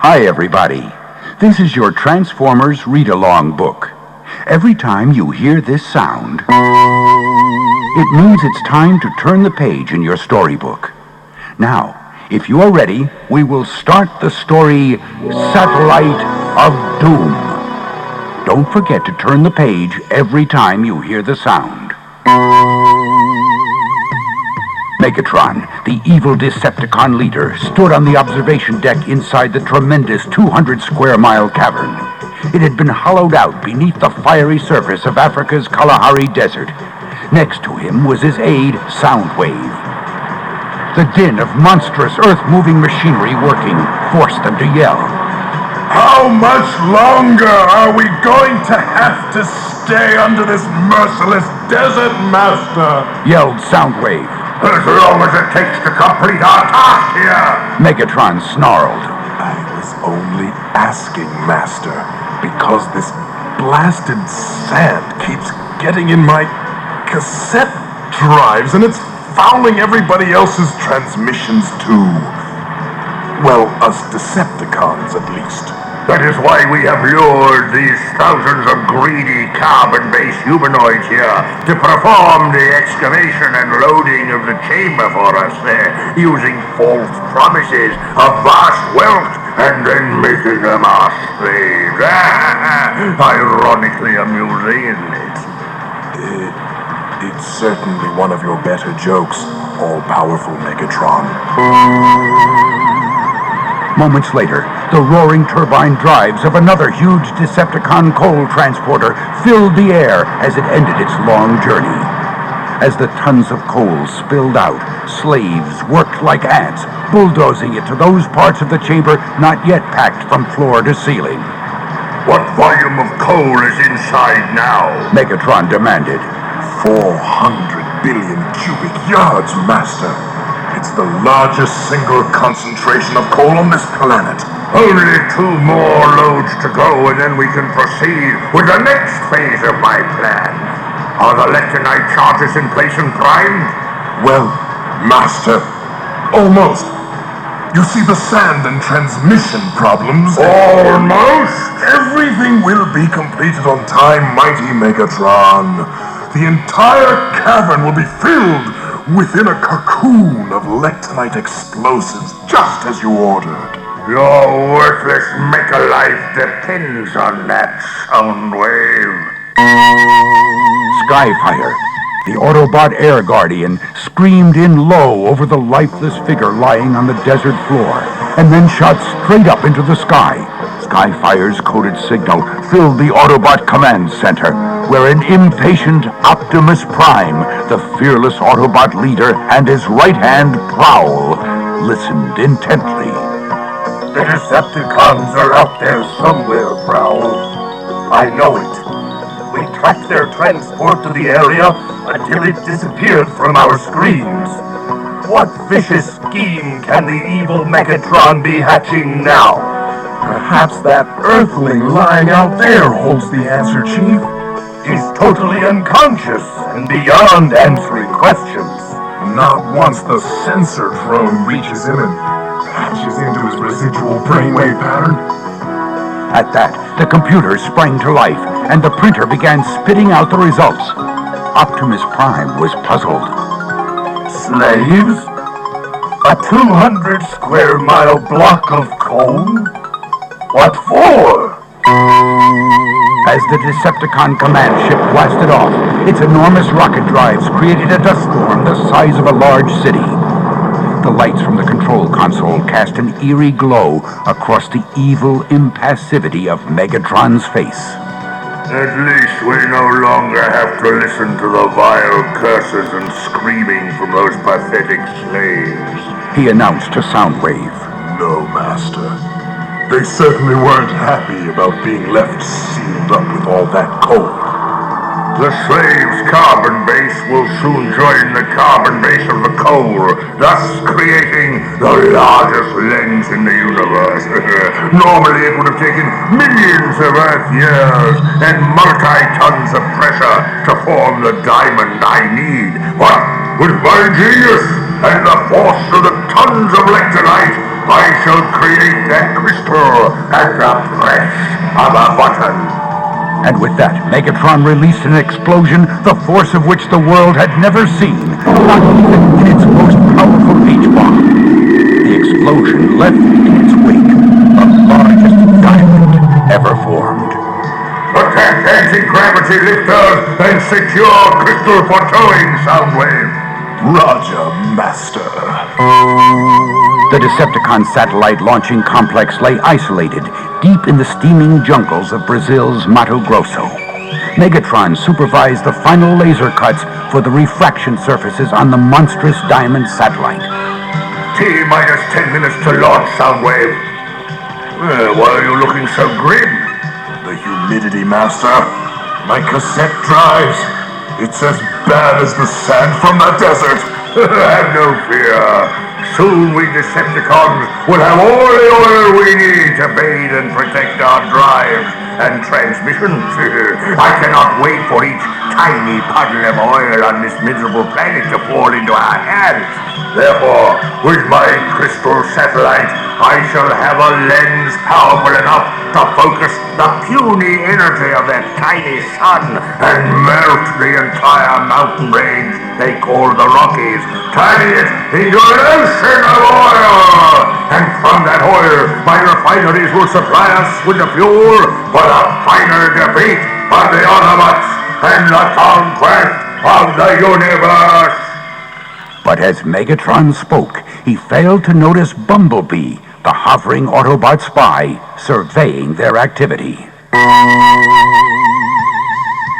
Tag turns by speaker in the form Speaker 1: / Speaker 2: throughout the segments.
Speaker 1: Hi, everybody. This is your Transformers read-along book. Every time you hear this sound, it means it's time to turn the page in your storybook. Now, if you are ready, we will start the story, Satellite of Doom. Don't forget to turn the page every time you hear the sound. Megatron, the evil Decepticon leader, stood on the observation deck inside the tremendous 200-square-mile cavern. It had been hollowed out beneath the fiery surface of Africa's Kalahari Desert. Next to him was his aide, Soundwave. The din of monstrous earth-moving machinery working forced them to yell.
Speaker 2: How much longer are we going to have to stay under this merciless desert, Master?
Speaker 1: Yelled Soundwave.
Speaker 3: As long as it takes to complete our task here!
Speaker 1: Megatron snarled.
Speaker 2: I was only asking, Master, because this blasted sand keeps getting in my cassette drives, and it's fouling everybody else's transmissions too. Well, us Decepticons, at least.
Speaker 3: That is why we have lured these thousands of greedy carbon-based humanoids here to perform the excavation and loading of the chamber for us there, using false promises of vast wealth and then making them our slaves. Ironically amusing, isn't it?
Speaker 2: It's certainly one of your better jokes, all-powerful Megatron.
Speaker 1: Moments later, the roaring turbine drives of another huge Decepticon coal transporter filled the air as it ended its long journey. As the tons of coal spilled out, slaves worked like ants, bulldozing it to those parts of the chamber not yet packed from floor to ceiling.
Speaker 3: What volume of coal is inside now?
Speaker 1: Megatron demanded.
Speaker 2: 400 billion cubic yards, Master. It's the largest single concentration of coal on this planet.
Speaker 3: Only 2 more loads to go, and then we can proceed with the next phase of my plan. Are the lectinite charges in place and primed?
Speaker 2: Well, Master, almost. You see, the sand and transmission problems...
Speaker 3: Almost?
Speaker 2: Everything will be completed on time, mighty Megatron. The entire cavern will be filled within a cocoon of lectinite explosives, just as you ordered.
Speaker 3: Your worthless make-a-life depends on that, Soundwave.
Speaker 1: Skyfire, the Autobot air guardian, screamed in low over the lifeless figure lying on the desert floor, and then shot straight up into the sky. Skyfire's coded signal filled the Autobot command center, where an impatient Optimus Prime, the fearless Autobot leader, and his right hand, Prowl, listened intently.
Speaker 3: The Decepticons are out there somewhere, Prowl. I know it. We tracked their transport to the area until it disappeared from our screens. What vicious scheme can the evil Megatron be hatching now?
Speaker 2: Perhaps that Earthling lying out there holds the answer, Chief.
Speaker 3: He's totally unconscious and beyond answering questions.
Speaker 2: Not once the sensor drone reaches him and patches into his residual brainwave pattern.
Speaker 1: At that, the computer sprang to life, and the printer began spitting out the results. Optimus Prime was puzzled.
Speaker 3: Slaves? A 200-square-mile block of coal? What for?
Speaker 1: As the Decepticon command ship blasted off, its enormous rocket drives created a dust storm the size of a large city. The lights from the control console cast an eerie glow across the evil impassivity of Megatron's face.
Speaker 3: At least we no longer have to listen to the vile curses and screaming from those pathetic slaves,
Speaker 1: he announced to Soundwave.
Speaker 2: No, Master. They certainly weren't happy about being left sealed up with all that coal.
Speaker 3: The slaves' carbon base will soon join the carbon base of the coal, thus creating the largest lens in the universe. Normally it would have taken millions of Earth years and multi-tons of pressure to form the diamond I need. But with my genius and the force of the tons of lectinite, I shall create that crystal at the press of a button.
Speaker 1: And with that, Megatron released an explosion, the force of which the world had never seen, not even in its most powerful H-bomb. The explosion left in its wake the largest diamond ever formed.
Speaker 3: Attack anti-gravity lifters and secure crystal for towing, Soundwave.
Speaker 2: Roger, Master.
Speaker 1: The Decepticon satellite launching complex lay isolated deep in the steaming jungles of Brazil's Mato Grosso. Megatron supervised the final laser cuts for the refraction surfaces on the monstrous diamond satellite.
Speaker 3: T-minus 10 minutes to launch, Soundwave. Why are you looking so grim?
Speaker 2: The humidity, Master. My cassette drives. It's as bad as the sand from the desert.
Speaker 3: Have no fear. Soon we Decepticons will have all the oil we need to bathe and protect our drives and transmissions. I cannot wait for each tiny puddle of oil on this miserable planet to fall into our hands. Therefore, with my crystal satellite, I shall have a lens powerful enough to focus the puny energy of that tiny sun and melt the entire mountain range they call the Rockies, turning it into an ocean of oil. And from that oil, my refineries will supply us with the fuel for the final defeat of the Autobots and the conquest of the universe.
Speaker 1: But as Megatron spoke, he failed to notice Bumblebee, the hovering Autobot spy, surveying their activity.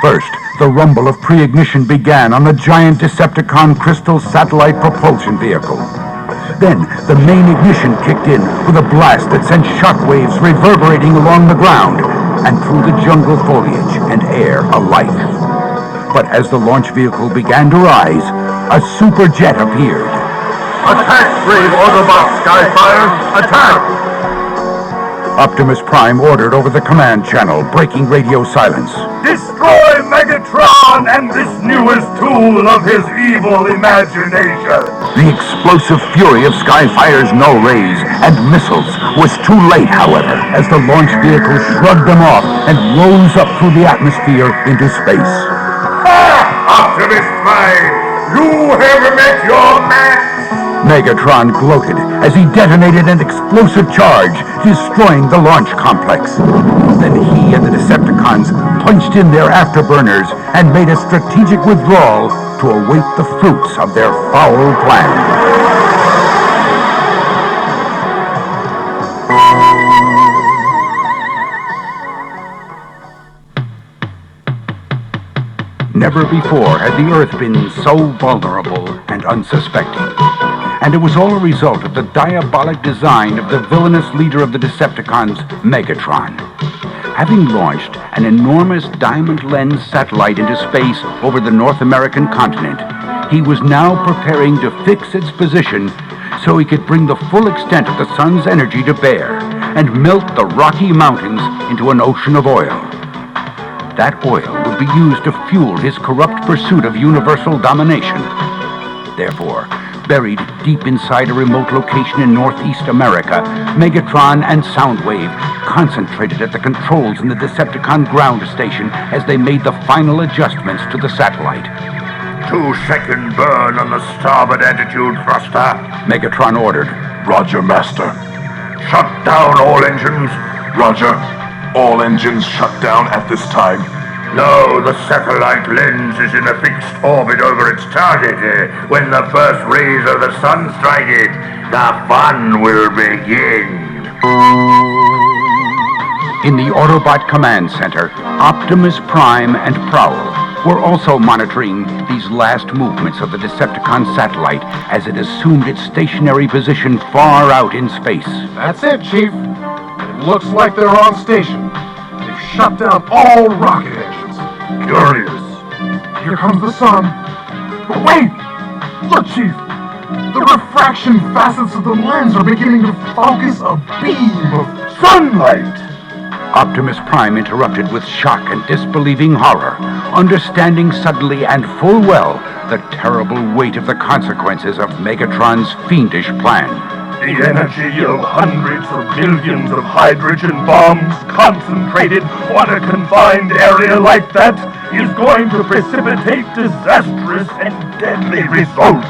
Speaker 1: First, the rumble of pre-ignition began on the giant Decepticon crystal satellite propulsion vehicle. Then, the main ignition kicked in with a blast that sent shockwaves reverberating along the ground and through the jungle foliage and air alike. But as the launch vehicle began to rise, a superjet appeared.
Speaker 3: Attack, brave Autobot Skyfire! Attack!
Speaker 1: Optimus Prime ordered over the command channel, breaking radio silence.
Speaker 3: Destroy Megatron and this newest tool of his evil imagination!
Speaker 1: The explosive fury of Skyfire's null rays and missiles was too late, however, as the launch vehicle shrugged them off and rose up through the atmosphere into space.
Speaker 3: Optimus Prime, you have met your match!
Speaker 1: Megatron gloated as he detonated an explosive charge, destroying the launch complex. Then he and the Decepticons punched in their afterburners and made a strategic withdrawal to await the fruits of their foul plan. Never before had the Earth been so vulnerable and unsuspecting. And it was all a result of the diabolic design of the villainous leader of the Decepticons, Megatron. Having launched an enormous diamond lens satellite into space over the North American continent, he was now preparing to fix its position so he could bring the full extent of the sun's energy to bear and melt the Rocky Mountains into an ocean of oil. That oil would be used to fuel his corrupt pursuit of universal domination. Therefore, buried deep inside a remote location in Northeast America, Megatron and Soundwave concentrated at the controls in the Decepticon ground station as they made the final adjustments to the satellite.
Speaker 3: 2-second burn on the starboard attitude thruster.
Speaker 1: Megatron ordered.
Speaker 2: Roger, Master.
Speaker 3: Shut down all engines.
Speaker 2: Roger. All engines shut down at this time.
Speaker 3: No, the satellite lens is in a fixed orbit over its target. When the first rays of the sun strike it, the fun will begin.
Speaker 1: In the Autobot Command Center, Optimus Prime and Prowl were also monitoring these last movements of the Decepticon satellite as it assumed its stationary position far out in space.
Speaker 4: That's it, Chief. It looks like they're on station. They've shut down all rocket engines.
Speaker 3: Curious.
Speaker 4: Here comes the sun. But wait! Look, Chief! The refraction facets of the lens are beginning to focus a beam of sunlight!
Speaker 1: Optimus Prime interrupted with shock and disbelieving horror, understanding suddenly and full well the terrible weight of the consequences of Megatron's fiendish plan.
Speaker 4: The energy of hundreds of millions of hydrogen bombs concentrated on a confined area like that is going to precipitate disastrous and deadly results.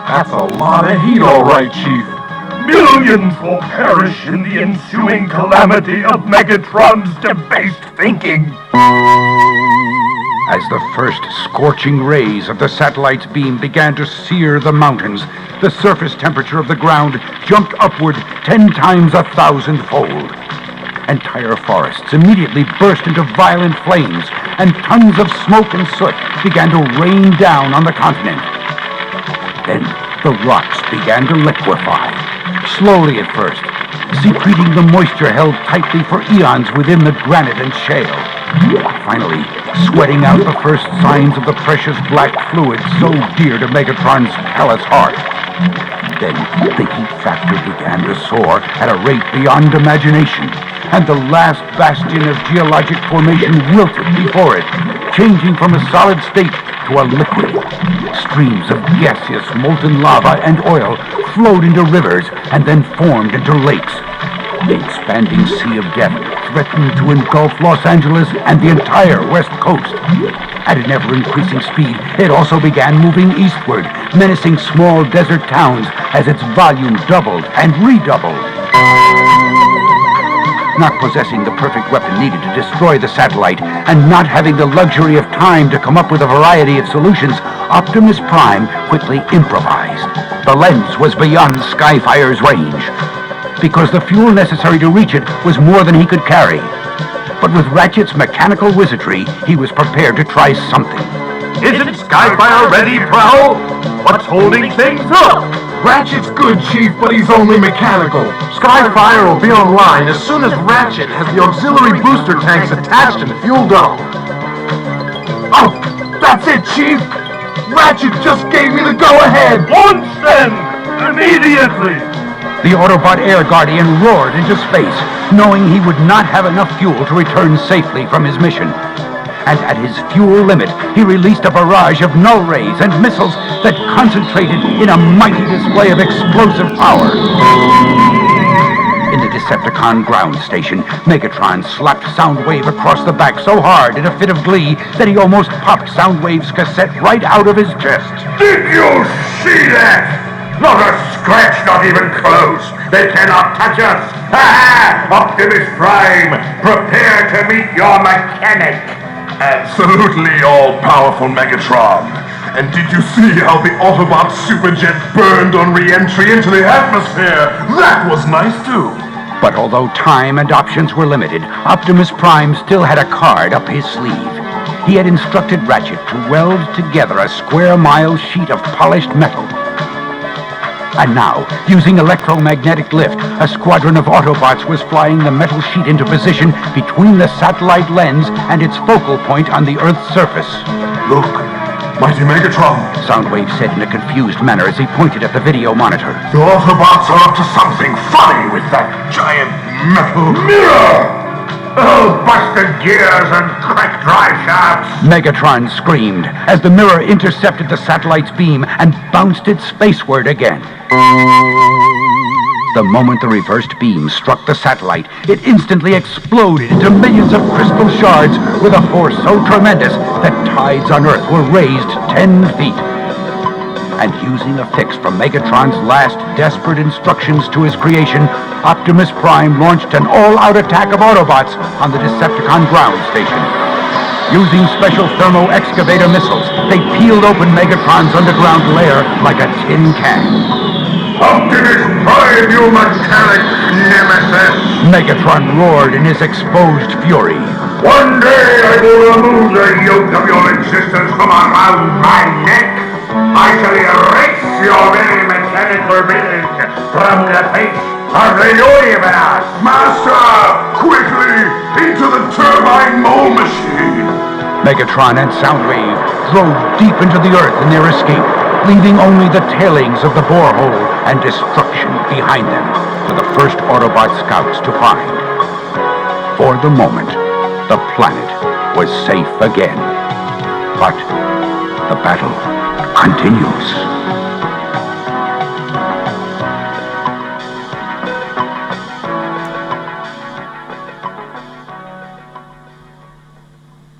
Speaker 2: That's a lot of heat, all right, Chief.
Speaker 4: Millions will perish in the ensuing calamity of Megatron's debased thinking.
Speaker 1: As the first scorching rays of the satellite's beam began to sear the mountains, the surface temperature of the ground jumped upward 10 times 1,000-fold. Entire forests immediately burst into violent flames, and tons of smoke and soot began to rain down on the continent. Then the rocks began to liquefy, slowly at first, secreting the moisture held tightly for eons within the granite and shale. Finally, sweating out the first signs of the precious black fluid so dear to Megatron's callous heart. Then the heat factor began to soar at a rate beyond imagination, and the last bastion of geologic formation wilted before it, changing from a solid state to a liquid. Streams of gaseous molten lava and oil flowed into rivers and then formed into lakes. The expanding Sea of Death threatened to engulf Los Angeles and the entire West Coast. At an ever-increasing speed, it also began moving eastward, menacing small desert towns as its volume doubled and redoubled. Not possessing the perfect weapon needed to destroy the satellite, and not having the luxury of time to come up with a variety of solutions, Optimus Prime quickly improvised. The lens was beyond Skyfire's range, because the fuel necessary to reach it was more than he could carry. But with Ratchet's mechanical wizardry, he was prepared to try something.
Speaker 4: Isn't Skyfire ready, Prowl? What's holding things up?
Speaker 2: Ratchet's good, Chief, but he's only mechanical. Skyfire will be online as soon as Ratchet has the auxiliary booster tanks attached and fueled up.
Speaker 4: Oh, that's it, Chief! Ratchet just gave me the go-ahead! Launch then! Immediately!
Speaker 1: The Autobot Air Guardian roared into space, knowing he would not have enough fuel to return safely from his mission. And at his fuel limit, he released a barrage of null rays and missiles that concentrated in a mighty display of explosive power. In the Decepticon ground station, Megatron slapped Soundwave across the back so hard in a fit of glee that he almost popped Soundwave's cassette right out of his chest.
Speaker 3: Did you see that? Not a scratch, not even close. They cannot touch us. Ha! Optimus Prime, prepare to meet your mechanic.
Speaker 2: Absolutely all-powerful Megatron. And did you see how the Autobot superjet burned on re-entry into the atmosphere? That was nice too.
Speaker 1: But although time and options were limited, Optimus Prime still had a card up his sleeve. He had instructed Ratchet to weld together a square-mile sheet of polished metal. And now, using electromagnetic lift, a squadron of Autobots was flying the metal sheet into position between the satellite lens and its focal point on the Earth's surface.
Speaker 2: Look, mighty Megatron.
Speaker 1: Soundwave said in a confused manner as he pointed at the video monitor.
Speaker 2: The Autobots are up to something funny with that giant metal
Speaker 3: Mirror! Oh, busted gears and cracked drive shafts!
Speaker 1: Megatron screamed as the mirror intercepted the satellite's beam and bounced it spaceward again. The moment the reversed beam struck the satellite, it instantly exploded into millions of crystal shards with a force so tremendous that tides on Earth were raised 10 feet. And using a fix from Megatron's last desperate instructions to his creation, Optimus Prime launched an all-out attack of Autobots on the Decepticon ground station. Using special thermo-excavator missiles, they peeled open Megatron's underground lair like a tin can.
Speaker 3: Optimus Prime, you mechanic nemesis!
Speaker 1: Megatron roared in his exposed fury.
Speaker 3: One day I will remove the yoke of your existence from around my neck. I shall erase your very mechanical being from the face of the universe.
Speaker 2: Master! Quickly! Into the turbine mole machine!
Speaker 1: Megatron and Soundwave drove deep into the Earth in their escape, leaving only the tailings of the borehole and destruction behind them for the first Autobot scouts to find. For the moment, the planet was safe again. But the battle continues.